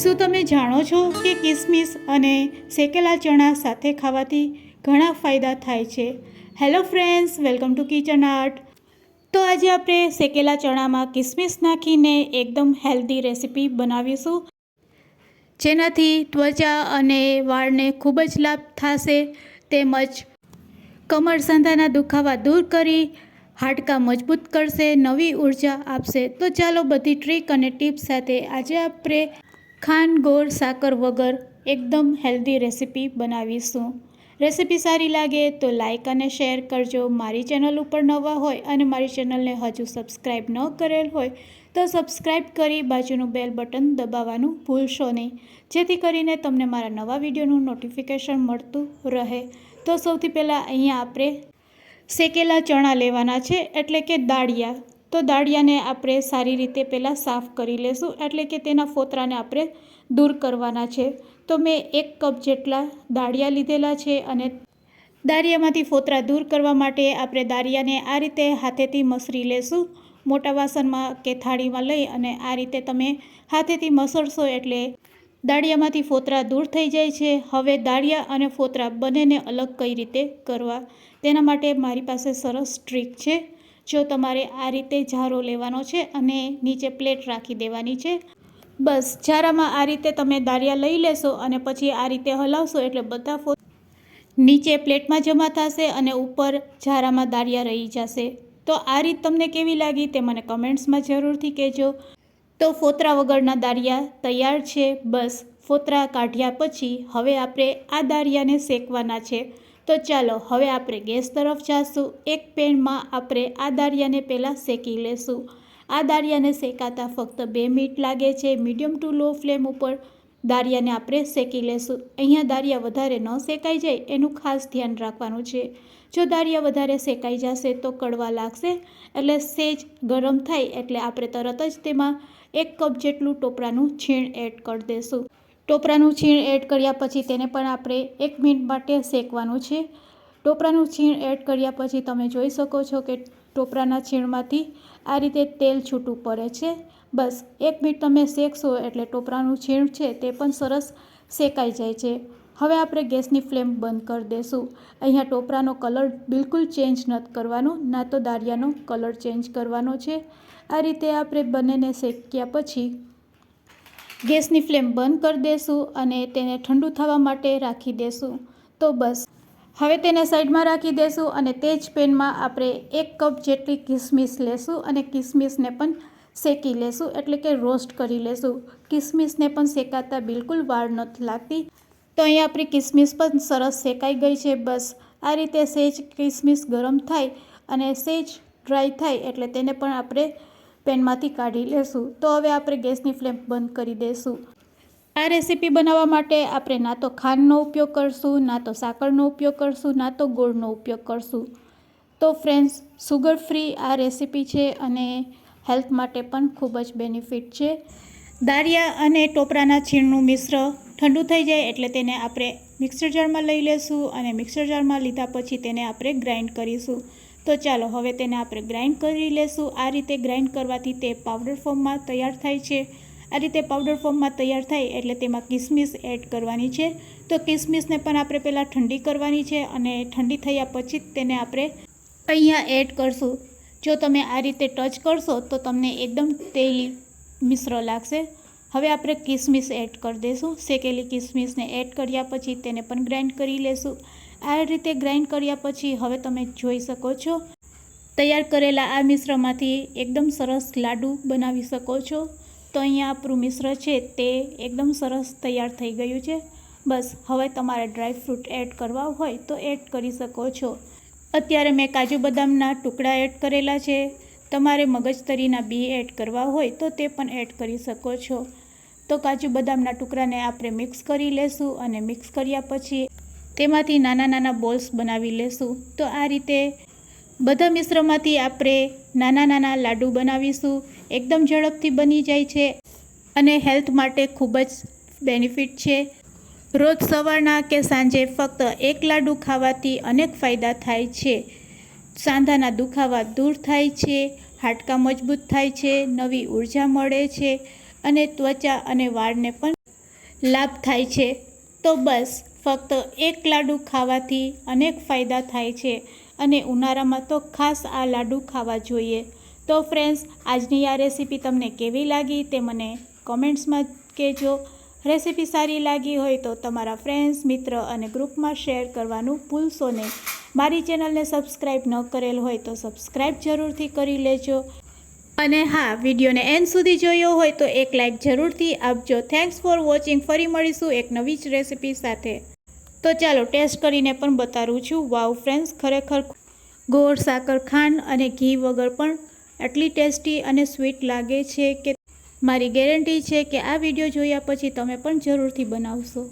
શું તમે જાણો છો કે કિસમિસ અને શેકેલા ચણા સાથે ખાવાથી ઘણા ફાયદા થાય છે? Hello friends, welcome to kitchen art. તો આજે આપણે શેકેલા ચણામાં કિસમિસ નાખીને એકદમ હેલ્ધી રેસીપી બનાવીશું, જેનાથી ત્વચા અને વાળને ખૂબ જ લાભ થશે, તેમજ કમર સાંધાના દુખાવા દૂર કરી હાડકાં મજબૂત કરશે, નવી ઉર્જા આપશે. તો ચાલો બધી ટ્રીક અને ટિપ્સ સાથે આજે આપણે ખાંડ, ગોળ, સાકર વગર એકદમ હેલ્ધી રેસીપી બનાવીશું. રેસીપી સારી લાગે તો લાઈક અને શેર કરજો. મારી ચેનલ ઉપર નવા હોય અને મારી ચેનલને હજુ સબસ્ક્રાઈબ ન કરેલ હોય તો સબસ્ક્રાઈબ કરી બાજુનું બેલ બટન દબાવવાનું ભૂલશો નહીં, જેથી કરીને તમને મારા નવા વિડીયોનું નોટિફિકેશન મળતું રહે. તો સૌથી પહેલાં અહીંયા આપણે શેકેલા ચણા લેવાના છે, એટલે કે દાળિયા. તો દાળિયાને આપણે સારી રીતે પહેલાં સાફ કરી લેશું, એટલે કે તેના ફોતરાને આપણે દૂર કરવાના છે. તો મેં 1 કપ જેટલા દાળિયા લીધેલા છે અને દાળિયામાંથી ફોતરા દૂર કરવા માટે આપણે દાળિયાને આ રીતે હાથેથી મસળી લેશું. મોટા વાસણમાં કે થાળીમાં લઈ અને આ રીતે તમે હાથેથી મસળશો એટલે દાળિયામાંથી ફોતરા દૂર થઈ જાય છે. હવે દાળિયા અને ફોતરા બંનેને અલગ કઈ રીતે કરવા, તેના માટે મારી પાસે સરસ ટ્રીક છે. જો તમારે આ રીતે જારો લેવાનો છે અને નીચે પ્લેટ રાખી દેવાની છે. બસ જારામાં આ રીતે તમે દાળિયા લઈ લેશો અને પછી આ રીતે હલાવશો એટલે બધા નીચે પ્લેટમાં જમા થશે અને ઉપર જારામાં દાળિયા રહી જશે. તો આ રીત તમને કેવી લાગી તે મને કમેન્ટ્સમાં જરૂરથી કહેજો. તો ફોતરા વગરના દાળિયા તૈયાર છે. બસ ફોતરા કાઢ્યા પછી હવે આપણે આ દાળિયાને શેકવાના છે. તો ચાલો હવે આપણે ગેસ તરફ જઈશું. એક પેનમાં આપણે આ દાળિયાને પહેલાં શેકી લેશું. આ દાળિયાને શેકાતા ફક્ત 2 મિનિટ લાગે છે. મીડિયમ ટુ લો ફ્લેમ ઉપર દાળિયાને આપણે શેકી લેશું. અહીંયા દાળિયા વધારે ન શેકાઈ જાય એનું ખાસ ધ્યાન રાખવાનું છે. જો દાળિયા વધારે શેકાઈ જશે તો કડવા લાગશે, એટલે સેજ ગરમ થાય એટલે આપણે તરત જ તેમાં 1 કપ જેટલું ટોપરાનું છીણ એડ કરી દઈશું. ટોપરાનું છીણ એડ કર્યા પછી તેને પણ આપણે 1 મિનિટ માટે શેકવાનું છે. ટોપરાનું છીણ એડ કર્યા પછી તમે જોઈ શકો છો કે ટોપરાના છીણમાંથી આ રીતે તેલ છૂટું પડે છે. બસ 1 મિનિટ તમે શેકશો એટલે ટોપરાનું છીણ છે તે પણ સરસ શેકાઈ જાય છે. હવે આપણે ગેસની ફ્લેમ બંધ કરી દઈશું. અહીંયા ટોપરાનો કલર બિલકુલ ચેન્જ નથી કરવાનો, ના તો દાળિયાનો કલર ચેન્જ કરવાનો છે. આ રીતે આપણે બંનેને શેક્યા પછી ગેસની ફ્લેમ બંધ કરી દઈશું અને તેને ઠંડુ થવા માટે રાખી દઈશું. તો બસ હવે તેને સાઈડમાં રાખી દઈશું અને તે જ પેનમાં આપણે 1 કપ જેટલી કિસમિસ લેશું અને કિસમિસને પણ શેકી લેશું, એટલે કે રોસ્ટ કરી લેશું. કિસમિસને પણ શેકાતા બિલકુલ વાર નથી લાગતી. તો અહીંયા આપણી કિસમિસ પણ સરસ શેકાઈ ગઈ છે. બસ આ રીતે સહેજ કિસમિસ ગરમ થાય અને સહેજ ડ્રાય થાય એટલે તેને પણ આપણે પેનમાંથી કાઢી લેશું. તો હવે આપણે ગેસની ફ્લેમ બંધ કરી દઈશું. આ રેસીપી બનાવવા માટે આપણે ના તો ખાંડનો ઉપયોગ કરશું, ના તો સાકરનો ઉપયોગ કરશું, ના તો ગોળનો ઉપયોગ કરશું. તો ફ્રેન્ડ્સ, સુગર ફ્રી આ રેસીપી છે અને હેલ્થ માટે પણ ખૂબ જ બેનિફિટ છે. દાળિયા અને ટોપરાના છીણનું મિશ્ર ઠંડુ થઈ જાય એટલે તેને આપણે મિક્સર જારમાં લઈ લેશું અને મિક્સર જારમાં લીધા પછી તેને આપણે ગ્રાઇન્ડ કરીશું. તો ચાલો હવે તેને આપણે ગ્રાઇન્ડ કરી લેશું. આ રીતે ગ્રાઇન્ડ કરવાથી તે પાવડર ફોર્મમાં તૈયાર થાય છે. આ રીતે પાવડર ફોર્મમાં તૈયાર થાય એટલે તેમાં કિસમિસ એડ કરવાની છે. તો કિસમિસને પણ આપણે પહેલાં ઠંડી કરવાની છે અને ઠંડી થયા પછી જ તેને આપણે અહીંયા એડ કરશું. જો તમે આ રીતે ટચ કરશો તો તમને એકદમ તેલી મિશ્ર લાગશે. હવે આપણે કિસમિસ એડ કરી દઈશું. શેકેલી કિસમિસને એડ કર્યા પછી તેને પણ ગ્રાઇન્ડ કરી લેશું. આ રીતે ગ્રાઇન્ડ કર્યા પછી હવે તમે જોઈ શકો છો તૈયાર કરેલા આ મિશ્રમાંથી એકદમ સરસ લાડુ બનાવી શકો છો. તો અહીંયા આપણું મિશ્ર છે તે એકદમ સરસ તૈયાર થઈ ગયું છે. બસ હવે તમારે ડ્રાય ફ્રૂટ એડ કરવા હોય તો એડ કરી શકો છો. અત્યારે મેં કાજુ બદામના ટુકડા એડ કરેલા છે. તમારે મગજતરીના બી એડ કરવા હોય તો તે પણ એડ કરી શકો છો. તો કાજુ બદામના ટુકડાને આપણે મિક્સ કરી લેશું અને મિક્સ કર્યા પછી તેમાંથી નાના નાના બોલ્સ બનાવી લેશું. તો આ રીતે બધા મિશ્રમાંથી આપણે નાના નાના લાડુ બનાવીશું. એકદમ ઝડપથી બની જાય છે અને હેલ્થ માટે ખૂબ જ બેનિફિટ છે. રોજ સવારના કે સાંજે ફક્ત 1 લાડુ ખાવાથી અનેક ફાયદા થાય છે. સાંધાના દુખાવા દૂર થાય છે, હાડકાં મજબૂત થાય છે, નવી ઉર્જા મળે છે અને ત્વચા અને વાળને પણ લાભ થાય છે. તો બસ ફક્ત એક લાડુ ખાવાથી અનેક ફાયદા થાય છે અને ઉનાળામાં તો ખાસ આ લાડુ ખાવા જોઈએ. તો ફ્રેન્ડ્સ, આજની આ રેસીપી તમને કેવી લાગી તે મને કોમેન્ટ્સમાં કહેજો. રેસીપી સારી લાગી હોય તો તમારા ફ્રેન્ડ્સ, મિત્ર અને ગ્રુપમાં શેર કરવાનું ભૂલશો નહીં. મારી ચેનલને સબસ્ક્રાઈબ ન કરેલ હોય તો સબસ્ક્રાઈબ જરૂરથી કરી લેજો. અને હા, વિડીયોને એન્ડ સુધી જોયો હોય તો એક લાઇક જરૂરથી આપજો. Thanks for watching. ફરી મળીશું એક નવી જ રેસીપી સાથે. તો ચાલો ટેસ્ટ કરીને પણ બતાવું છું. વાવ ફ્રેન્ડ્સ, ખરેખર ગોળ, સાકર, ખાંડ અને ઘી વગર પણ એટલી ટેસ્ટી અને સ્વીટ લાગે છે કે મારી ગેરંટી છે કે આ વિડીયો જોયા પછી તમે પણ જરૂરથી બનાવશો.